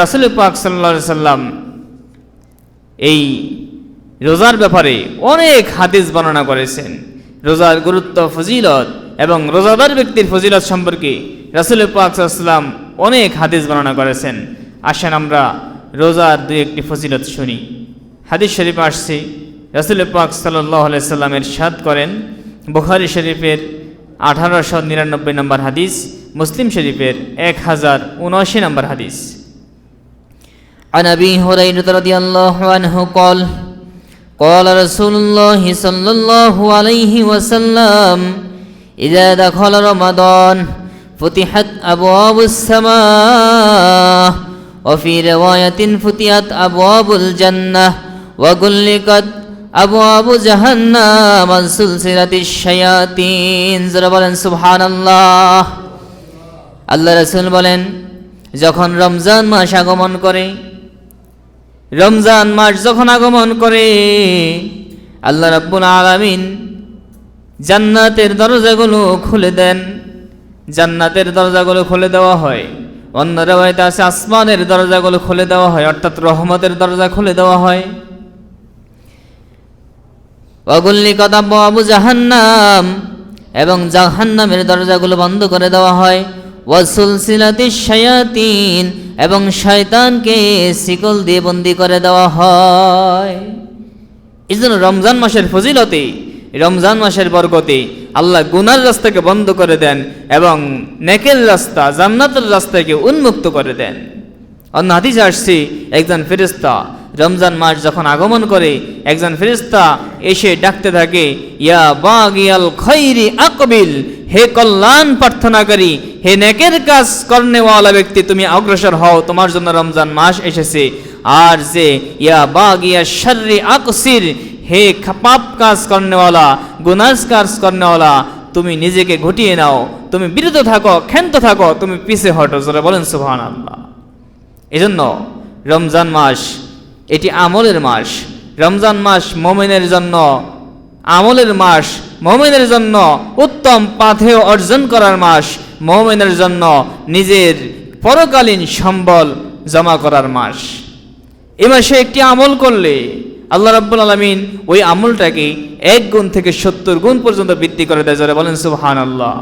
রাসূল পাক সাল্লাল্লাহু আলাইহি সাল্লাম এই রোজার ব্যাপারে অনেক হাদিস বর্ণনা করেছেন। রোজার গুরুত্ব, ফজিলত এবং রোজাদার ব্যক্তির ফজিলত সম্পর্কে রাসূল পাক সাল্লাল্লাহু আলাইহি সাল্লাম অনেক হাদিস বর্ণনা করেছেন। আসেন আমরা রোজার দুই একটি ফজিলত শুনি। হাদিস শরীফে আসছে, রাসূল পাক সাল্লাল্লাহু আলাইহি সাল্লাম ইরশাদ করেন, বুখারী শরীফের 1899 নম্বর হাদিস, মুসলিম শরীফের 1079 নম্বর হাদিস। عن أبي هريرة رضي الله عنه قال قال رسول الله صلى الله عليه وسلم إذا دخل رمضان فتحت أبواب السماء وفي رواية فتحت أبواب الجنة وغلقت أبواب جهنم سلسلة الشياطين سبحان الله। আল্লাহ রাসূল বলেন, যখন রমজান মাস আগমন করে, রমজান মাস যখন আগমন করে, আল্লাহ রাব্বুল আলামিন জান্নাতের দরজাগুলো খুলে দেন। জান্নাতের দরজাগুলো খুলে দেওয়া হয়। অন্য রাওয়ায়াতে আছে আসমানের দরজাগুলো খুলে দেওয়া হয়, অর্থাৎ রহমতের দরজা খুলে দেওয়া হয়। ওয়াগুল্লিকাত আবওয়াবু জাহান্নাম, এবং জাহান্নামের দরজাগুলো বন্ধ করে দেওয়া হয়। ওয়াসুলসিলাতিশ শায়াতিন, এবং শয়তানকে শিকল দিয়ে বন্দী করে দেওয়া হয়। এজন্য রমজান মাসের ফজিলতে, রমজান মাসের বরকতে আল্লাহ গুনার রাস্তাকে বন্ধ করে দেন এবং নেকের রাস্তা, জান্নাতের রাস্তাকে উন্মুক্ত করে দেন। অন্য হাদিসে আসছে, একজন ফেরেশতা রমজান মাস যখন আগমন করে, একজন ফেরেশতা এসে ডাকতে থাকে, ইয়া বাগিয়াল খাইরি আকবিল, হে কল্যাণ প্রার্থনাকারী, হে নেকের কাজ করনেওয়ালা ব্যক্তি, তুমি অগ্রসর হও, তোমার জন্য রমজান মাস এসেছে। আর যে ইয়া বাগিয়া শাররি আকসির, হে পাপ কাজ করনেওয়ালা, গুনাহ কাজ করনেওয়ালা, তুমি নিজেকে ঘটিয়ে নাও, তুমি বিরত থাকো, ক্ষান্ত থাকো, তুমি পিছে হটো। জোরে বলেন সুবহানাল্লাহ। এজন্য রমজান মাস এটি আমলের মাস। রমজান মাস মুমিনের জন্য আমলের মাস, মুমিনের জন্য উত্তম পাথেয় অর্জন করার মাস, মুমিনের জন্য নিজের পরকালীন সম্বল জমা করার মাস। এ মাসে একটি আমল করলে আল্লাহ রাব্বুল আলামিন ওই আমলটাকে 1 গুণ থেকে 70 গুণ পর্যন্ত বৃদ্ধি করে দেয়। যারা বলেন সুবহানাল্লাহ।